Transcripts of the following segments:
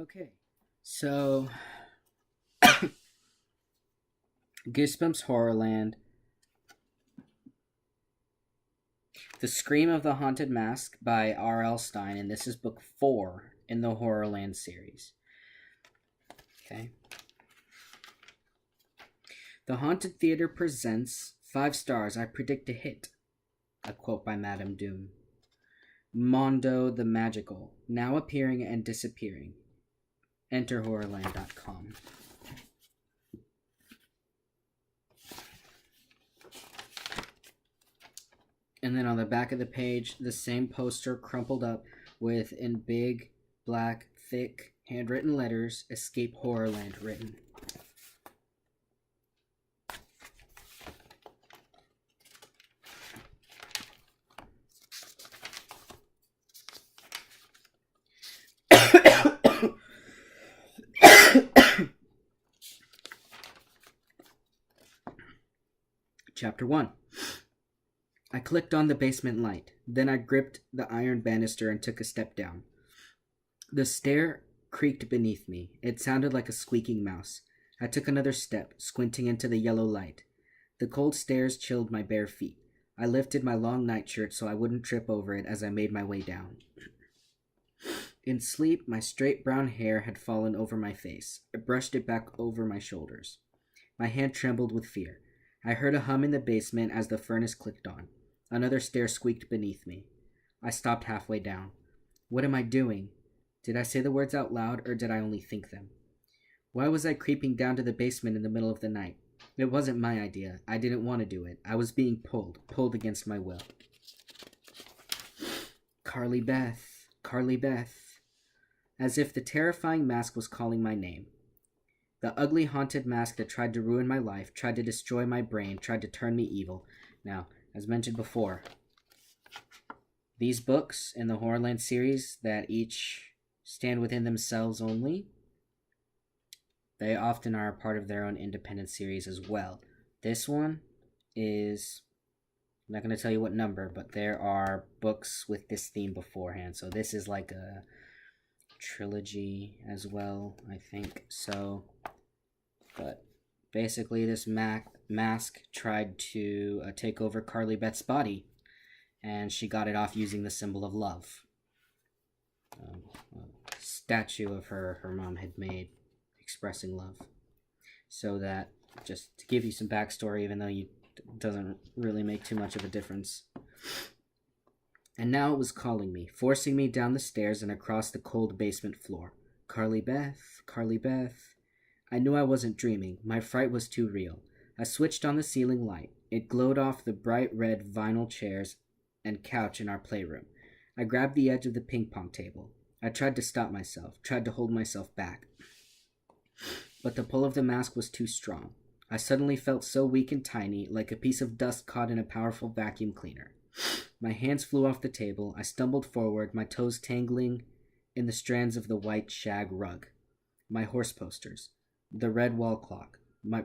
Okay, so Goosebumps Horrorland, The Scream of the Haunted Mask by RL Stine, and this is book 4 in the Horrorland series. Okay. The Haunted Theater presents 5 stars. I predict a hit. A quote by Madame Doom. Mondo the Magical, now appearing and disappearing. Enter horrorland.com. And then on the back of the page, the same poster crumpled up with, in big, black, thick, handwritten letters, Escape Horrorland written. Chapter 1. I clicked on the basement light. Then I gripped the iron banister and took a step down. The stair creaked beneath me. It sounded like a squeaking mouse. I took another step, squinting into the yellow light. The cold stairs chilled my bare feet. I lifted my long nightshirt so I wouldn't trip over it as I made my way down. In sleep, my straight brown hair had fallen over my face. I brushed it back over my shoulders. My hand trembled with fear. I heard a hum in the basement as the furnace clicked on. Another stair squeaked beneath me. I stopped halfway down. What am I doing? Did I say the words out loud, or did I only think them? Why was I creeping down to the basement in the middle of the night? It wasn't my idea. I didn't want to do it. I was being pulled against my will. Carly Beth, Carly Beth. As if the terrifying mask was calling my name. The ugly haunted mask that tried to ruin my life, tried to destroy my brain, tried to turn me evil. Now, as mentioned before, these books in the Horrorland series that each stand within themselves only, they often are a part of their own independent series as well. This one is, I'm not going to tell you what number, but there are books with this theme beforehand. So this is like a trilogy as well, I think. So, but basically this mask tried to take over Carly Beth's body, and she got it off using the symbol of love. A statue of her mom had made expressing love. So that, just to give you some backstory, even though it doesn't really make too much of a difference. And now it was calling me, forcing me down the stairs and across the cold basement floor. Carly Beth, Carly Beth. I knew I wasn't dreaming. My fright was too real. I switched on the ceiling light. It glowed off the bright red vinyl chairs and couch in our playroom. I grabbed the edge of the ping pong table. I tried to stop myself, tried to hold myself back. But the pull of the mask was too strong. I suddenly felt so weak and tiny, like a piece of dust caught in a powerful vacuum cleaner. My hands flew off the table. I stumbled forward, my toes tangling in the strands of the white shag rug. My horse posters. The red wall clock. My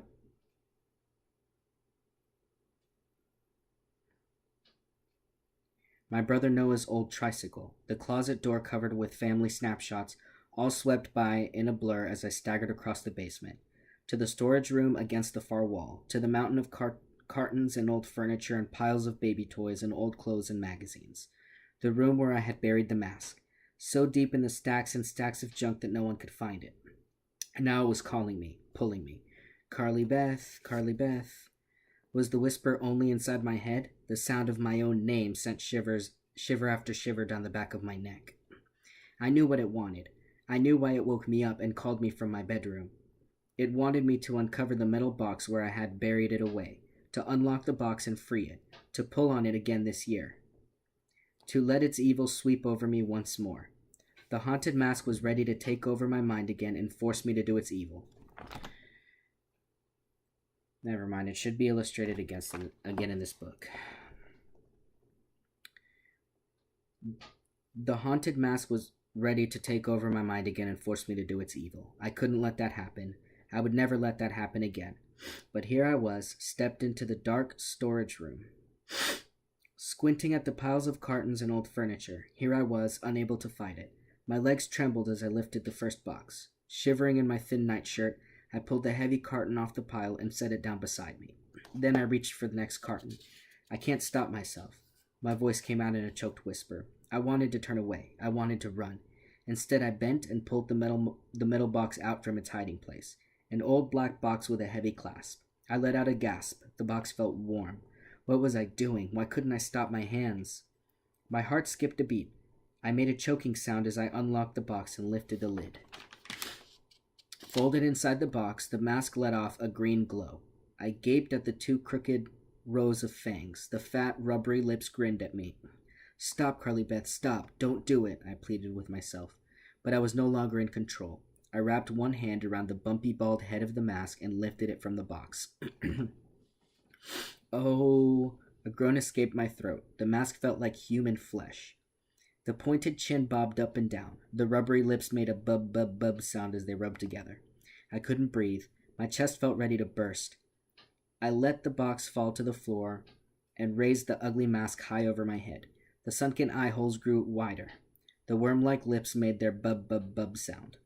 brother Noah's old tricycle. The closet door covered with family snapshots, all swept by in a blur as I staggered across the basement. To the storage room against the far wall. To the mountain of cartons and old furniture and piles of baby toys and old clothes and magazines. The room where I had buried the mask. So deep in the stacks and stacks of junk that no one could find it. And now it was calling me, pulling me. Carly Beth, Carly Beth. Was the whisper only inside my head? The sound of my own name sent shiver after shiver down the back of my neck. I knew what it wanted. I knew why it woke me up and called me from my bedroom. It wanted me to uncover the metal box where I had buried it away, to unlock the box and free it, to pull on it again this year, to let its evil sweep over me once more. The haunted mask was ready to take over my mind again and force me to do its evil. Never mind, it should be illustrated again in this book. The haunted mask was ready to take over my mind again and force me to do its evil. I couldn't let that happen. I would never let that happen again. But here I was, stepped into the dark storage room, squinting at the piles of cartons and old furniture. Here I was, unable to fight it. My legs trembled as I lifted the first box. Shivering in my thin nightshirt, I pulled the heavy carton off the pile and set it down beside me. Then I reached for the next carton. I can't stop myself. My voice came out in a choked whisper. I wanted to turn away. I wanted to run. Instead, I bent and pulled the metal box out from its hiding place. An old black box with a heavy clasp. I let out a gasp. The box felt warm. What was I doing? Why couldn't I stop my hands? My heart skipped a beat. I made a choking sound as I unlocked the box and lifted the lid. Folded inside the box, the mask let off a green glow. I gaped at the 2 crooked rows of fangs. The fat, rubbery lips grinned at me. Stop, Carly Beth, stop. Don't do it, I pleaded with myself. But I was no longer in control. I wrapped one hand around the bumpy, bald head of the mask and lifted it from the box. Oh, a groan escaped my throat. The mask felt like human flesh. The pointed chin bobbed up and down. The rubbery lips made a bub-bub-bub sound as they rubbed together. I couldn't breathe. My chest felt ready to burst. I let the box fall to the floor and raised the ugly mask high over my head. The sunken eye holes grew wider. The worm-like lips made their bub-bub-bub sound.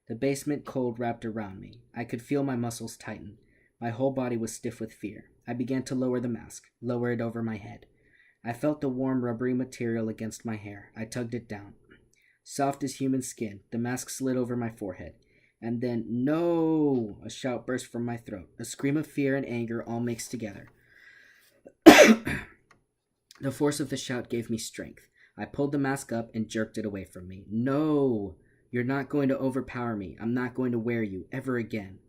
The basement cold wrapped around me. I could feel my muscles tighten. My whole body was stiff with fear. I began to lower the mask, lower it over my head. I felt the warm, rubbery material against my hair. I tugged it down. Soft as human skin, the mask slid over my forehead. And then, no! A shout burst from my throat. A scream of fear and anger all mixed together. The force of the shout gave me strength. I pulled the mask up and jerked it away from me. No! You're not going to overpower me. I'm not going to wear you, ever again.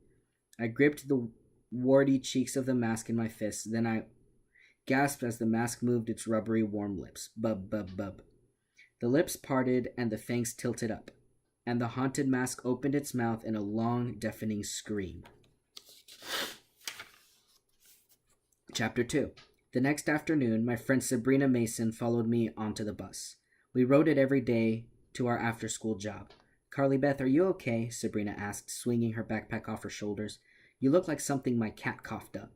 I gripped the warty cheeks of the mask in my fists, then I gasped as the mask moved its rubbery, warm lips. Bub, bub, bub. The lips parted and the fangs tilted up, and the haunted mask opened its mouth in a long, deafening scream. Chapter 2. The next afternoon, my friend Sabrina Mason followed me onto the bus. We rode it every day to our after-school job. Carly Beth, are you okay? Sabrina asked, swinging her backpack off her shoulders. You look like something my cat coughed up.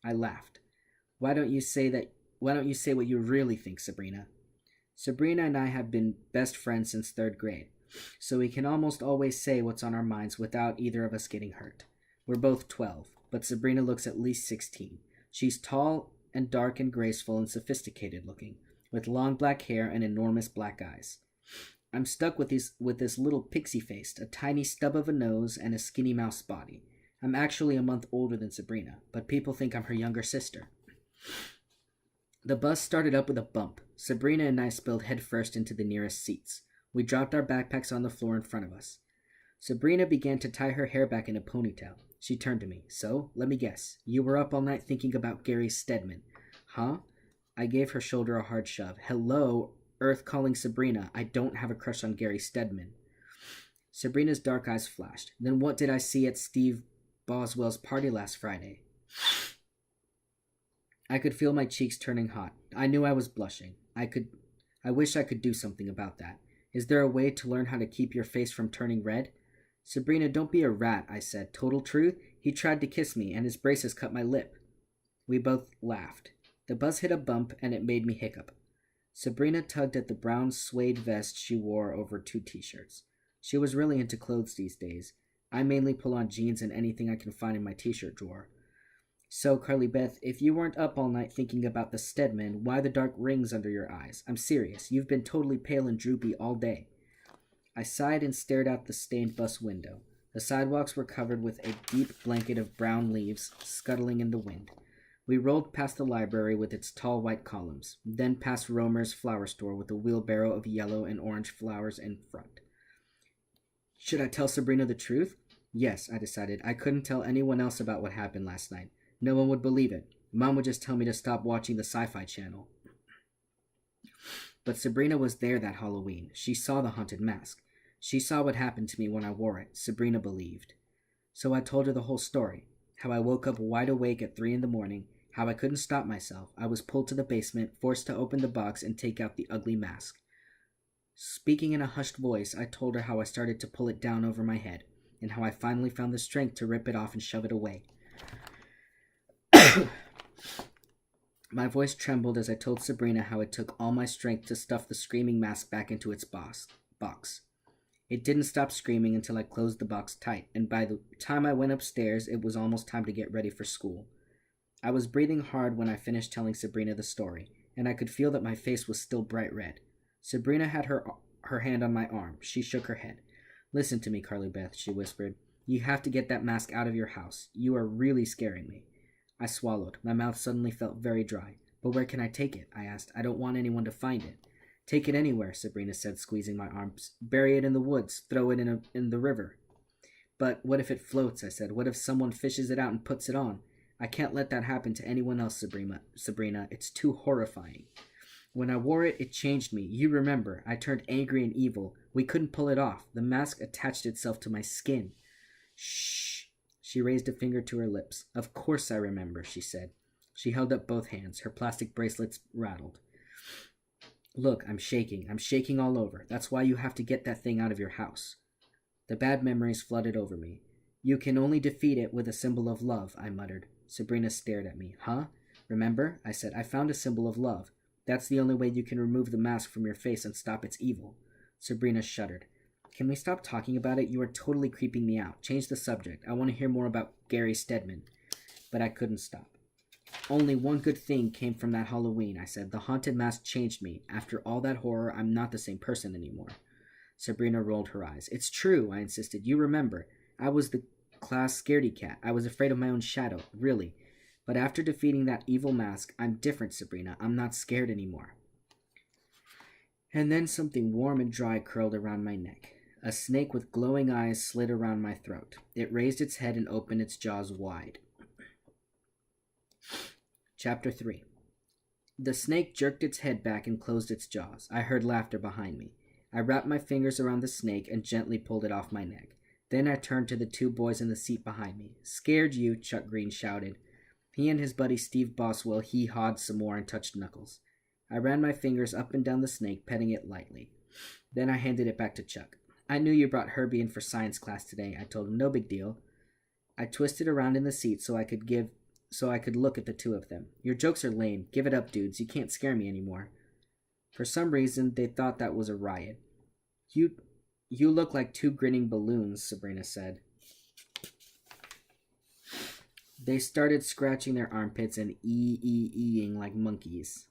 I laughed. Why don't you say what you really think, Sabrina? Sabrina and I have been best friends since 3rd grade, so we can almost always say what's on our minds without either of us getting hurt. We're both 12, but Sabrina looks at least 16. She's tall and dark and graceful and sophisticated looking, with long black hair and enormous black eyes. I'm stuck with this little pixie-faced, a tiny stub of a nose, and a skinny mouse body. I'm actually a month older than Sabrina, but people think I'm her younger sister. The bus started up with a bump. Sabrina and I spilled headfirst into the nearest seats. We dropped our backpacks on the floor in front of us. Sabrina began to tie her hair back in a ponytail. She turned to me. So, let me guess. You were up all night thinking about Gary Stedman. Huh? I gave her shoulder a hard shove. Hello, Earth calling Sabrina. I don't have a crush on Gary Stedman. Sabrina's dark eyes flashed. Then what did I see at Steve Boswell's party last Friday? I could feel my cheeks turning hot. I knew I was blushing. I wish I could do something about that. Is there a way to learn how to keep your face from turning red? Sabrina, don't be a rat, I said. Total truth? He tried to kiss me, and his braces cut my lip. We both laughed. The bus hit a bump, and it made me hiccup. Sabrina tugged at the brown suede vest she wore over 2 t-shirts. She was really into clothes these days. I mainly pull on jeans and anything I can find in my t-shirt drawer. So, Carly Beth, if you weren't up all night thinking about the Stedman, why the dark rings under your eyes? I'm serious. You've been totally pale and droopy all day. I sighed and stared out the stained bus window. The sidewalks were covered with a deep blanket of brown leaves scuttling in the wind. We rolled past the library with its tall white columns, then past Romer's flower store with a wheelbarrow of yellow and orange flowers in front. Should I tell Sabrina the truth? Yes, I decided. I couldn't tell anyone else about what happened last night. No one would believe it. Mom would just tell me to stop watching the Sci-Fi Channel. But Sabrina was there that Halloween. She saw the haunted mask. She saw what happened to me when I wore it. Sabrina believed. So I told her the whole story. How I woke up wide awake at 3 a.m, how I couldn't stop myself. I was pulled to the basement, forced to open the box and take out the ugly mask. Speaking in a hushed voice, I told her how I started to pull it down over my head, and how I finally found the strength to rip it off and shove it away. My voice trembled as I told Sabrina how it took all my strength to stuff the screaming mask back into its box. box. It didn't stop screaming until I closed the box tight, and by the time I went upstairs, it was almost time to get ready for school. I was breathing hard when I finished telling Sabrina the story, and I could feel that my face was still bright red. Sabrina had her hand on my arm. She shook her head. "Listen to me, Carly Beth," she whispered. "You have to get that mask out of your house. You are really scaring me." I swallowed. My mouth suddenly felt very dry. "But where can I take it?" I asked. "I don't want anyone to find it." "Take it anywhere," Sabrina said, squeezing my arms. "Bury it in the woods. Throw it in the river." "But what if it floats?" I said. "What if someone fishes it out and puts it on? I can't let that happen to anyone else, Sabrina. It's too horrifying. When I wore it, it changed me. You remember, I turned angry and evil. We couldn't pull it off. The mask attached itself to my skin." "Shh." She raised a finger to her lips. "Of course I remember," she said. She held up both hands. Her plastic bracelets rattled. "Look, I'm shaking. I'm shaking all over. That's why you have to get that thing out of your house." The bad memories flooded over me. "You can only defeat it with a symbol of love," I muttered. Sabrina stared at me. "Huh? Remember?" I said. "I found a symbol of love. That's the only way you can remove the mask from your face and stop its evil." Sabrina shuddered. "Can we stop talking about it? You are totally creeping me out. Change the subject. I want to hear more about Gary Stedman." But I couldn't stop. "Only one good thing came from that Halloween," I said. "The haunted mask changed me. After all that horror, I'm not the same person anymore." Sabrina rolled her eyes. "It's true," I insisted. "You remember. I was the class scaredy cat. I was afraid of my own shadow, really. But after defeating that evil mask, I'm different, Sabrina. I'm not scared anymore." And then something warm and dry curled around my neck. A snake with glowing eyes slid around my throat. It raised its head and opened its jaws wide. Chapter 3. The snake jerked its head back and closed its jaws. I heard laughter behind me. I wrapped my fingers around the snake and gently pulled it off my neck. Then I turned to the two boys in the seat behind me. "Scared you," Chuck Green shouted. He and his buddy Steve Boswell hee-hawed some more and touched Knuckles. I ran my fingers up and down the snake, petting it lightly. Then I handed it back to Chuck. "I knew you brought Herbie in for science class today," I told him. "No big deal." I twisted around in the seat so I could look at the two of them. "Your jokes are lame. Give it up, dudes. You can't scare me anymore." For some reason, they thought that was a riot. You look like two grinning balloons," Sabrina said. They started scratching their armpits and ee-ee-eeing like monkeys.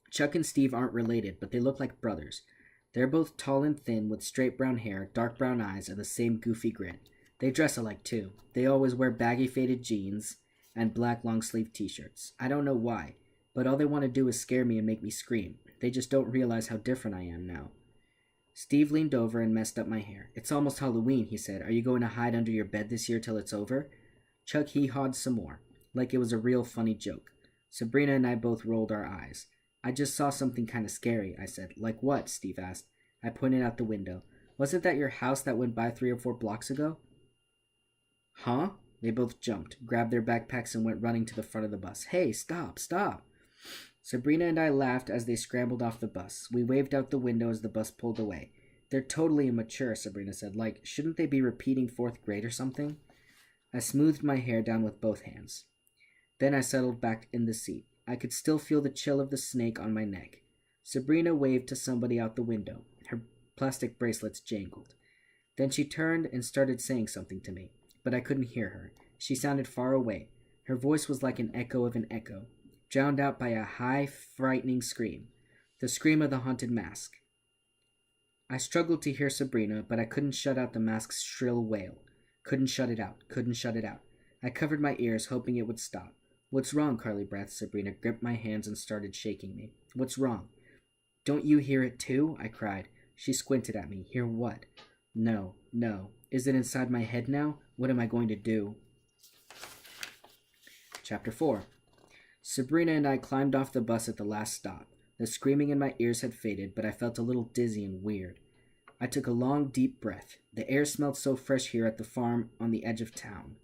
Chuck and Steve aren't related, but they look like brothers. They're both tall and thin, with straight brown hair, dark brown eyes, and the same goofy grin. They dress alike, too. They always wear baggy faded jeans and black long-sleeve t-shirts. I don't know why, but all they want to do is scare me and make me scream. They just don't realize how different I am now. Steve leaned over and messed up my hair. "It's almost Halloween," he said. "Are you going to hide under your bed this year till it's over?" Chuck hee-hawed some more, like it was a real funny joke. Sabrina and I both rolled our eyes. "I just saw something kind of scary," I said. "Like what?" Steve asked. I pointed out the window. "Wasn't that your house that went by 3 or 4 blocks ago?" "Huh?" They both jumped, grabbed their backpacks, and went running to the front of the bus. "Hey, stop, stop!" Sabrina and I laughed as they scrambled off the bus. We waved out the window as the bus pulled away. "They're totally immature," Sabrina said. "Like, shouldn't they be repeating 4th grade or something?" I smoothed my hair down with both hands. Then I settled back in the seat. I could still feel the chill of the snake on my neck. Sabrina waved to somebody out the window. Her plastic bracelets jangled. Then she turned and started saying something to me, but I couldn't hear her. She sounded far away. Her voice was like an echo of an echo, drowned out by a high, frightening scream. The scream of the haunted mask. I struggled to hear Sabrina, but I couldn't shut out the mask's shrill wail. Couldn't shut it out. Couldn't shut it out. I covered my ears, hoping it would stop. "What's wrong, Carly Beth?" Sabrina gripped my hands and started shaking me. "What's wrong?" "Don't you hear it too?" I cried. She squinted at me. "Hear what?" No. Is it inside my head now? What am I going to do?" Chapter 4. Sabrina and I climbed off the bus at the last stop. The screaming in my ears had faded, but I felt a little dizzy and weird. I took a long, deep breath. The air smelled so fresh here at the farm on the edge of town.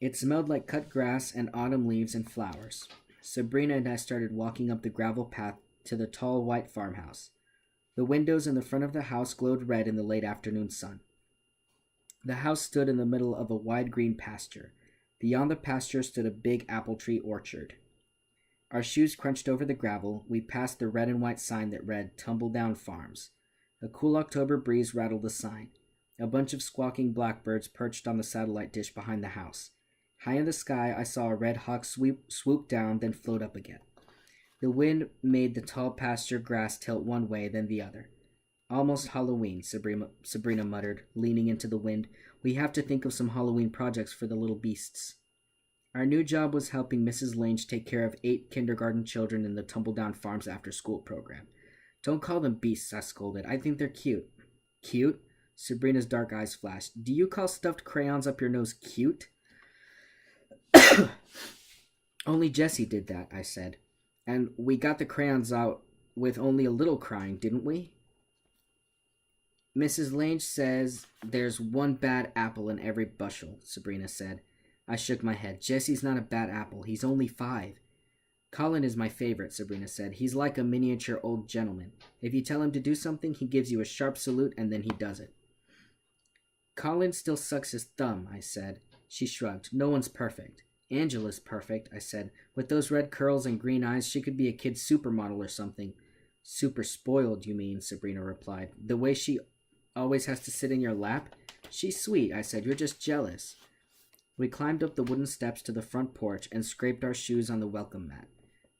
It smelled like cut grass and autumn leaves and flowers. Sabrina and I started walking up the gravel path to the tall white farmhouse. The windows in the front of the house glowed red in the late afternoon sun. The house stood in the middle of a wide green pasture. Beyond the pasture stood a big apple tree orchard. Our shoes crunched over the gravel. We passed the red and white sign that read "Tumble Down Farms." A cool October breeze rattled the sign. A bunch of squawking blackbirds perched on the satellite dish behind the house. High in the sky, I saw a red hawk swoop down, then float up again. The wind made the tall pasture grass tilt one way, then the other. Almost Halloween, Sabrina muttered, leaning into the wind. We have to think of some Halloween projects for the little beasts. Our new job was helping Mrs. Lange take care of 8 kindergarten children in the Tumbledown Farms after-school program. Don't call them beasts, I scolded. I think they're cute. Cute? Sabrina's dark eyes flashed. Do you call stuffed crayons up your nose cute? Only Jessie did that, I said. And we got the crayons out with only a little crying, didn't we? Mrs. Lange says there's one bad apple in every bushel, Sabrina said. I shook my head. Jesse's not a bad apple. He's only 5. Colin is my favorite, Sabrina said. He's like a miniature old gentleman. If you tell him to do something, he gives you a sharp salute and then he does it. Colin still sucks his thumb, I said. She shrugged. No one's perfect. Angela's perfect, I said. With those red curls and green eyes, she could be a kid's supermodel or something. Super spoiled, you mean, Sabrina replied. The way she always has to sit in your lap? She's sweet, I said. You're just jealous. We climbed up the wooden steps to the front porch and scraped our shoes on the welcome mat.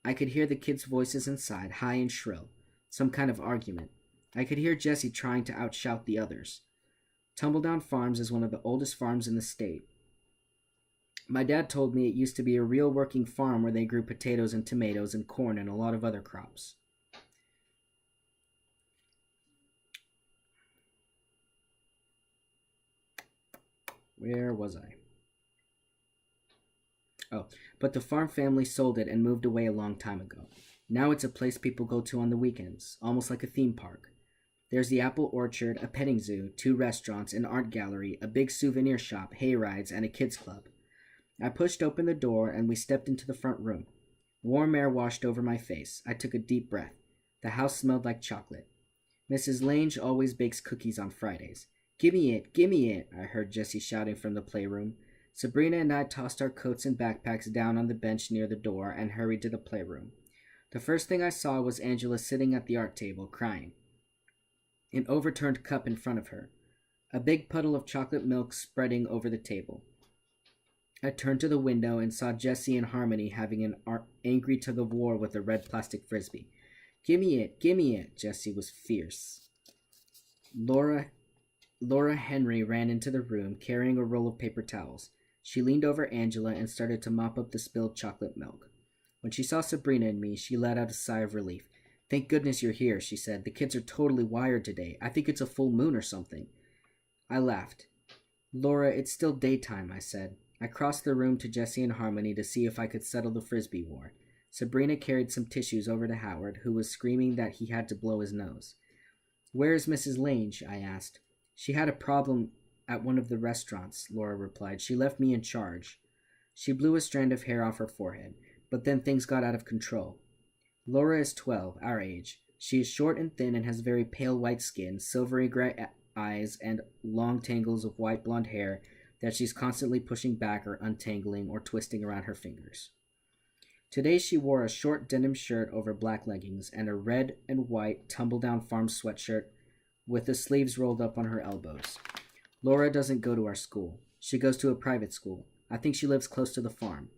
I could hear the kids' voices inside, high and shrill. Some kind of argument. I could hear Jessie trying to outshout the others. Tumbledown Farms is one of the oldest farms in the state. My dad told me it used to be a real working farm where they grew potatoes and tomatoes and corn and a lot of other crops. Where was I? Oh, but the farm family sold it and moved away a long time ago. Now it's a place people go to on the weekends, almost like a theme park. There's the apple orchard, a petting zoo, 2 restaurants, an art gallery, a big souvenir shop, hay rides, and a kids club. I pushed open the door and we stepped into the front room. Warm air washed over my face. I took a deep breath. The house smelled like chocolate. Mrs. Lange always bakes cookies on Fridays. Gimme it, I heard Jessie shouting from the playroom. Sabrina and I tossed our coats and backpacks down on the bench near the door and hurried to the playroom. The first thing I saw was Angela sitting at the art table, crying. An overturned cup in front of her. A big puddle of chocolate milk spreading over the table. I turned to the window and saw Jessie and Harmony having an angry tug-of-war with a red plastic frisbee. Gimme it, Jessie was fierce. Laura Henry ran into the room, carrying a roll of paper towels. She leaned over Angela and started to mop up the spilled chocolate milk. When she saw Sabrina and me, she let out a sigh of relief. Thank goodness you're here, she said. The kids are totally wired today. I think it's a full moon or something. I laughed. Laura, it's still daytime, I said. I crossed the room to Jessie and Harmony to see if I could settle the frisbee war. Sabrina carried some tissues over to Howard, who was screaming that he had to blow his nose. Where's Mrs. Lange? I asked. She had a problem at one of the restaurants, Laura replied. She left me in charge. She blew a strand of hair off her forehead, but then things got out of control. Laura is 12, our age. She is short and thin and has very pale white skin, silvery gray eyes, and long tangles of white blonde hair that she's constantly pushing back or untangling or twisting around her fingers. Today she wore a short denim shirt over black leggings and a red and white tumble-down farm sweatshirt with the sleeves rolled up on her elbows. Laura doesn't go to our school. She goes to a private school. I think she lives close to the farm.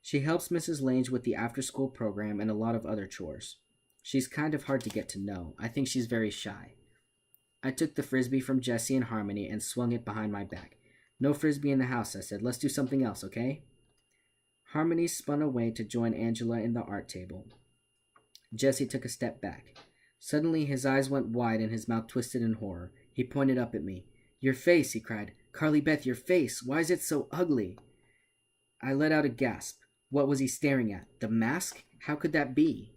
She helps Mrs. Lange with the after-school program and a lot of other chores. She's kind of hard to get to know. I think she's very shy. I took the frisbee from Jessie and Harmony and swung it behind my back. No frisbee in the house, I said. Let's do something else, okay? Harmony spun away to join Angela in the art table. Jessie took a step back. Suddenly his eyes went wide and his mouth twisted in horror. He pointed up at me. Your face, he cried. Carly Beth, your face. Why is it so ugly? I let out a gasp. What was he staring at? The mask? How could that be?